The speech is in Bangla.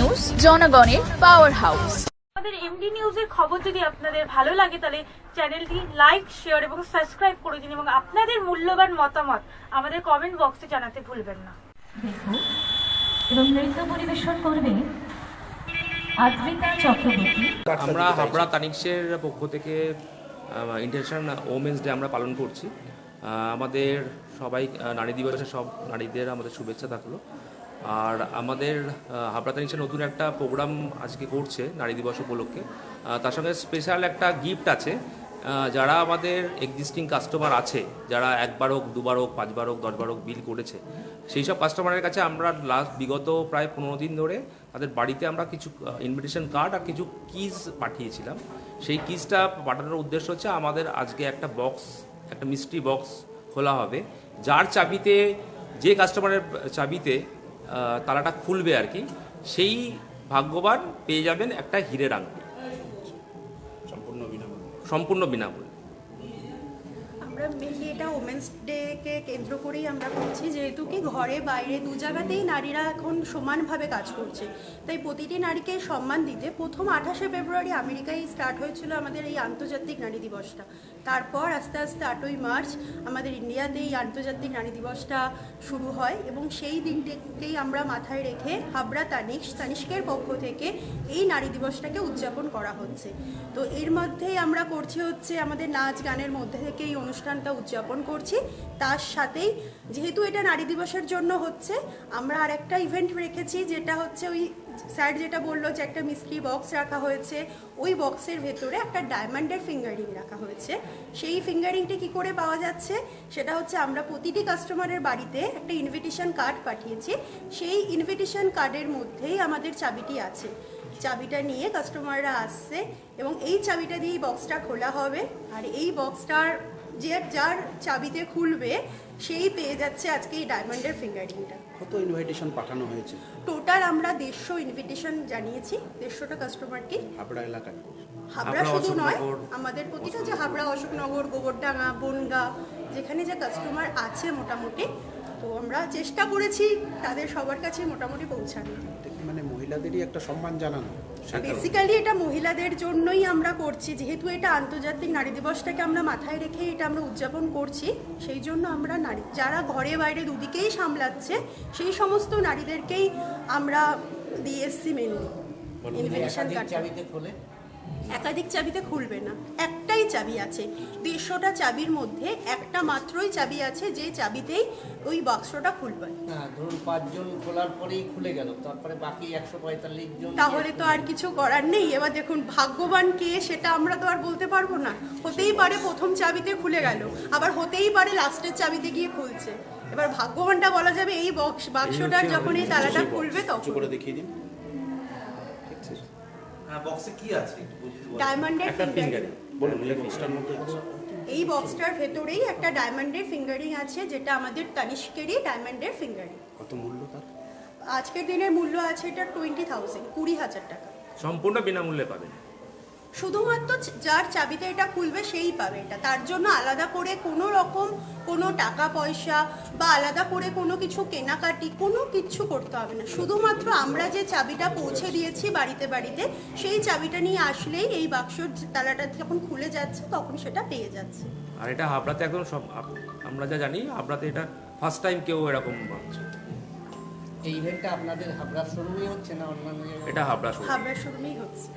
নিউজ, জনগণের পাওয়ার হাউস। আমাদের এমডি নিউজের খবর যদি আপনাদের ভালো লাগে তাহলে চ্যানেলটি লাইক, শেয়ার এবং সাবস্ক্রাইব করে দিন এবং আপনাদের মূল্যবান মতামত আমাদের কমেন্ট বক্সে জানাতে ভুলবেন না। দেখুন এবং নৃত্য পরিবেশন করবে আদ্রিতা চক্রবর্তী। আমরা হাবড়া তানিক্সের পক্ষ থেকে ইন্টারন্যাশনাল ওমেন্স ডে আমরা পালন করছি। আমাদের সবাই নারী দিবসে সব নারীদের আমাদের শুভেচ্ছা থাকলো। আর আমাদের হাবড়া তানিক্সের নতুন একটা প্রোগ্রাম আজকে করছে নারী দিবস উপলক্ষে। তার সঙ্গে স্পেশাল একটা গিফট আছে। যারা আমাদের এক্সিস্টিং কাস্টমার আছে, যারা একবার হোক, দুবার হোক, 5 বার হোক, 10 বার হোক বিল করেছে, সেই সব কাস্টমারের কাছে আমরা বিগত প্রায় 15 দিন ধরে তাদের বাড়িতে আমরা কিছু ইনভিটেশন কার্ড আর কিছু কিজ পাঠিয়েছিলাম। সেই কিজটা পাঠানোর উদ্দেশ্য হচ্ছে আমাদের আজকে একটা বক্স, একটা মিস্ট্রি বক্স খোলা হবে। যার চাবিতে, যে কাস্টমারের চাবিতে তালাটা খুলবে আর কি, সেই ভাগ্যবান পেয়ে যাবেন একটা হীরের আংটি, সম্পূর্ণ বিনামূল্যে। আমরা মেনলি এটা ওমেন্স ডেকে কেন্দ্র করেই আমরা করছি, যেহেতু কি ঘরে বাইরে দু জায়গাতেই নারীরা এখন সমানভাবে কাজ করছে, তাই প্রতিটি নারীকে সম্মান দিতে প্রথম 28শে ফেব্রুয়ারি আমেরিকায় স্টার্ট হয়েছিল আমাদের এই আন্তর্জাতিক নারী দিবসটা। তারপর আস্তে আস্তে 8ই মার্চ আমাদের ইন্ডিয়াতে এই আন্তর্জাতিক নারী দিবসটা শুরু হয় এবং সেই দিনটিকেই আমরা মাথায় রেখে হাবড়া তানিষ্কের পক্ষ থেকে এই নারী দিবসটাকে উদযাপন করা হচ্ছে। তো এর মধ্যেই আমরা করছি হচ্ছে আমাদের নাচ গানের মধ্যে থেকে এই অনুষ্ঠানটা উদযাপন করছি। তার সাথেই যেহেতু এটা নারী দিবসের জন্য হচ্ছে, আমরা আর একটা ইভেন্ট রেখেছি, যেটা হচ্ছে ওই স্যার যেটা বললো যে একটা মিস্ট্রি বক্স রাখা হয়েছে, ওই বক্সের ভেতরে একটা ডায়মন্ডের ফিঙ্গারিং রাখা হয়েছে। সেই ফিঙ্গারিংটি কি করে পাওয়া যাচ্ছে, সেটা হচ্ছে আমরা প্রতিটি কাস্টমারের বাড়িতে একটা ইনভিটেশন কার্ড পাঠিয়েছি। সেই ইনভিটেশন কার্ডের মধ্যেই আমাদের চাবিটি আছে। চাবিটা নিয়ে কাস্টমাররা আসছে এবং এই চাবিটা দিয়েই বক্সটা খোলা হবে। আর এই বক্সটার যার চাবিতে খুলবে সেই পেয়ে যাচ্ছে আজকে এই ডায়মন্ডের ফিঙ্গারিংটা। কত ইনভাইটেশন পাঠানো হয়েছে? টোটাল আমরা 150 ইনভিটেশন জানিয়েছি 150টা কাস্টমারকে। হাবড়া এলাকায়? হাবড়া শুধু নয়, আমাদের প্রতিটা যে হাবড়া, অশোকনগর, গোবরডাঙ্গা, বনগা, যেখানে যে কাস্টমার আছে মোটামুটি, তো আমরা চেষ্টা করেছি তাদের সবার কাছে মোটামুটি পৌঁছানো। মানে মহিলাদেরই একটা সম্মান জানানো। বেসিক্যালি এটা মহিলাদের জন্যই আমরা করছি, যেহেতু এটা আন্তর্জাতিক নারী দিবসটাকে আমরা মাথায় রেখে এটা আমরা উদযাপন করছি। সেই জন্য আমরা নারী যারা ঘরে বাইরে দুদিকেই সামলাচ্ছে, সেই সমস্ত নারীদেরকেই আমরা দিয়ে এসছি মেনলি ইনভিটেশন কার্ডটা। একাধিক চাবিতে খুলবে না, একটাই চাবি আছে। 150টা চাবির মধ্যে একটা মাত্রই চাবি আছে, যে চাবিতেই ওই বাক্সটা খুলবে। ধরুন 5 জন খোলার পরেই খুলে গেল, তারপরে বাকি 145 জন, তাহলে তো আর কিছু করার নেই। এবার দেখুন ভাগ্যবান কে সেটা আমরা তো আর বলতে পারবো না। হতেই পারে প্রথম চাবিতে খুলে গেল, আবার হতেই পারে লাস্টের চাবিতে গিয়ে খুলছে। এবার ভাগ্যবানটা বলা যাবে এই বাক্সটার যখন এই তালাটা খুলবে তখন। করে দেখিয়ে দিন বক্সে কি আছে ডায়মন্ডের ফিঙ্গারিং। বলুন এই বক্সটার মধ্যে। এই বক্সটার ভেতরেই একটা ডায়মন্ডের ফিঙ্গারিং আছে, যেটা আমাদের তানিষ্কেরই ডায়মন্ডের ফিঙ্গারিং। কত মূল্য তার? আজকের দিনের মূল্য আছে এটা 20,000, 20,000 টাকা। সম্পূর্ণ বিনামূল্যে পাবেন। শুধুমাত্র যার চাবিতে এটা খুলবে সেই পাবে এটা। তার জন্য আলাদা করে কোনো রকম কোনো টাকা পয়সা বা আলাদা করে কোনো কিছু কেনাকাটি কোনো কিছু করতে হবে না। শুধুমাত্র আমরা যে চাবিটা পৌঁছে দিয়েছি বাড়িতে বাড়িতে, সেই চাবিটা নিয়ে আসলেই এই বাক্সর তালাটা যখন খুলে যাচ্ছে তখন সেটা পেয়ে যাচ্ছে। আর এটা হাবড়াতে একদম সব, আমরা যা জানি হাবড়াতে এটা ফার্স্ট টাইম কেউ এরকম ভাবছে। এই ইভেন্টটা আপনাদের হাবড়া শোরুমেই হচ্ছে না অন্যান্য জায়গায়? এটা হাবড়া শোরুমেই হচ্ছে।